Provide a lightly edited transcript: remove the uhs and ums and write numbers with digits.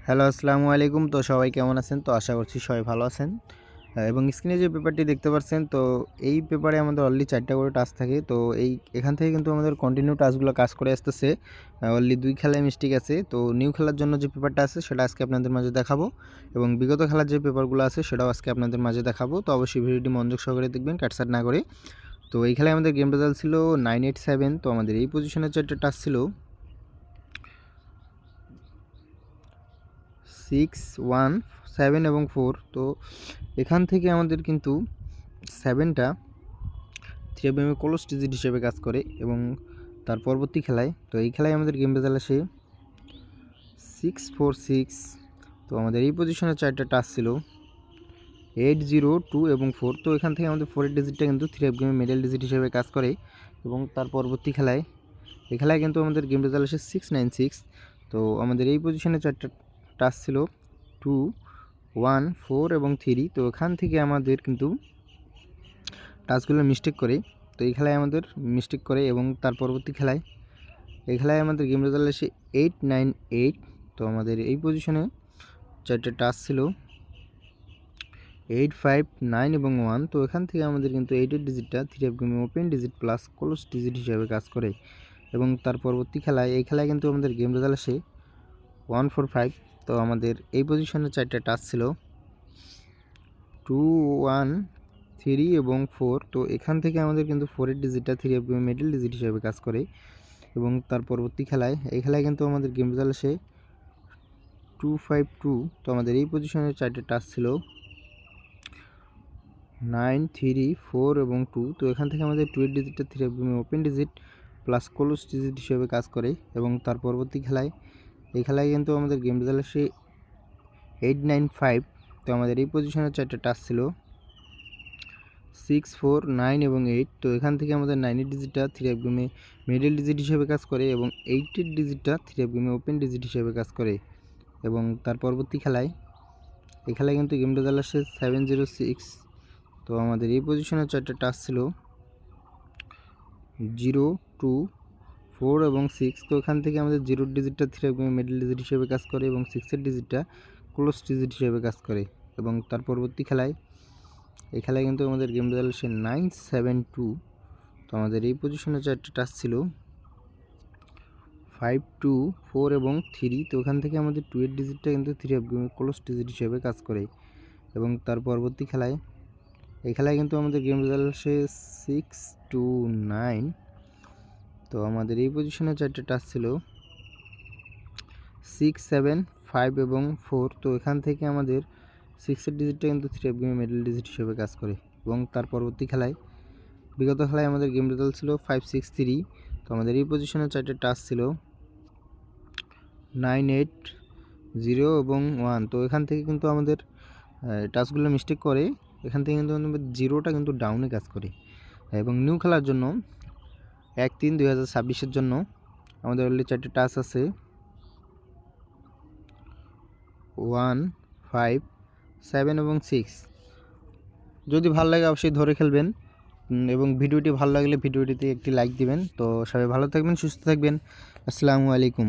Hello, আসসালামু আলাইকুম। তো সবাই কেমন আছেন? তো আশা করছি সবাই ভালো আছেন। এবং স্ক্রিনে যে পেপারটি দেখতে পাচ্ছেন, তো এই পেপারে আমাদের অলরেডি 4 টা করে টাস্ক থাকে। তো এখান থেকে কিন্তু আমাদের কন্টিনিউ টাস্কগুলো কাজ করে আসতেছে। অলরেডি 2 খেলায় মিস্টেক আছে। তো নিউ খেলার জন্য যে পেপারটা আছে সেটা আজকে আপনাদের মাঝে দেখাবো এবং বিগত খেলার যে পেপারগুলো আছে সেটাও আজকে আপনাদের মাঝে দেখাবো। তো অবশ্যই ভিডিওটি মনোযোগ সহকারে দেখবেন, কাটছাঁট না করে। তো এই খেলায় আমাদের গেম রেজাল্ট ছিল 987। তো আমাদের এই পজিশনের 4 টা টাস্ক ছিল 6, 1, 7 এবং 4। তো এখান থেকে আমাদের কিন্তু 7টা 3 এম ক্লোজ ডিজিট হিসেবে কাজ করে এবং তার পরবর্তী খেলায়, তো এই খেলায় আমাদের গেম রেজাল্ট আসে 6, 4, 6। তো আমাদের এই পজিশনে 4টা টাচ ছিল 8, 0, 2 এবং 4। তো এখান থেকে আমাদের 4 এর ডিজিটটা কিন্তু 3 গেমের মিডল ডিজিট হিসেবে কাজ করে এবং তার পরবর্তী খেলায়, এই খেলায় কিন্তু আমাদের গেম রেজাল্ট আসে 6, 9, 6। তো আমাদের এই পজিশনে 4টা টাচ ছিল 2, 1, 4 এবং 3। তো এখান থেকে আমাদের কিন্তু টাচগুলো মিস্টেক করে। তো এই খেলায় আমাদের মিস্টেক করে এবং তার পরবর্তী খেলায়, এই খেলায় আমাদের গেম রেজাল্ট আসে 8, 9, 8। তো আমাদের এই পজিশনে 4টা টাচ ছিল 8, 5, 9 এবং 1। তো এখান থেকে আমাদের কিন্তু 8 এর ডিজিটটা 3 গেমে open digit plus close digit হিসেবে কাজ করে এবং তার পরবর্তী খেলায়, এই খেলায় কিন্তু আমাদের গেম রেজাল্ট আসে 1, 4, 5। তো আমাদের এই পজিশনে 4টা টাচ ছিল 2, 1, 3 এবং 4। তো এখান থেকে আমাদের কিন্তু 4 এর ডিজিটটা 3 মিডল ডিজিট হিসেবে কাজ করে এবং তার পরবর্তী খেলায়, এই খেলায় কিন্তু আমাদের গেম রেজাল্ট আসে 2, 5, 2। তো আমাদের এই পজিশনে 4টা টাচ ছিল 9, 3, 4 এবং 2। তো এখান থেকে আমাদের 2 এর ডিজিটটা 3 open digit plus close digit হিসেবে কাজ করে এবং তার পরবর্তী খেলায়, এই খেলায় কিন্তু আমাদের গেম রেজাল্ট আসে 8, 9, 5। তো আমাদের এই পজিশনে 4টা টাচ ছিল 6, 4, 9 এবং 8। তো এখান থেকে আমাদের 9 এর ডিজিটটা 3 গেমে মিডল ডিজিট হিসেবে কাজ করে এবং 8 এর ডিজিটটা 3 গেমে ওপেন ডিজিট হিসেবে কাজ করে এবং তার পরবর্তী খেলায়, এই খেলায় কিন্তু গেম রেজাল্ট আসে 7, 0, 6। তো আমাদের এই পজিশনে 4টা টাচ ছিল 0, 2, 4 এবং 6। তো এখান থেকে আমাদের 0 ডিজিটটা 3 গেমে মিডল ডিজিট হিসেবে কাজ করে এবং 6 এর ডিজিটটা ক্লোজ ডিজিট হিসেবে কাজ করে এবং তার পরবর্তী খেলায়, এই খেলায় কিন্তু আমাদের গেম রেজাল্ট আসে 9, 7, 2। তো আমাদের এই পজিশনে 4টা টাচ ছিল 5, 2, 4 এবং 3। তো ওখান থেকে আমাদের 2 এর ডিজিটটা কিন্তু 3 ক্লোজ ডিজিট হিসেবে কাজ করে এবং তার পরবর্তী খেলায়, এই খেলায় কিন্তু আমাদের গেম রেজাল্ট আসে 6, 2, 9। তো আমাদের এই পজিশনে 4টা টাচ ছিল 6, 7, 5 এবং 4। তো এখান থেকে আমাদের 6 এর ডিজিটটা কিন্তু 3 গেমের মিডল ডিজিট হিসেবে কাজ করে এবং তার পরবর্তী খেলায়, বিগত খেলায় আমাদের গেম রেজাল্ট ছিল 5, 6, 3। তো আমাদের এই পজিশনে 4টা টাচ ছিল 9, 8, 0 এবং 1। তো এখান থেকে কিন্তু আমাদের টাচগুলো মিস্টেক করে, এখান থেকে কিন্তু 0টা কিন্তু ডাউনে কাজ করে এবং নিউ খেলার জন্য 1, 3, 2026-এর জন্য আমাদের অলরেডি 4টা টাচ আছে 1, 5, 7 এবং 6। যদি ভালো লাগে অবশ্যই ধরে খেলবেন এবং ভিডিওটি ভালো লাগলে ভিডিওটিতে একটি লাইক দিবেন। তো সবাই ভালো থাকবেন, সুস্থ থাকবেন। আসসালামু আলাইকুম।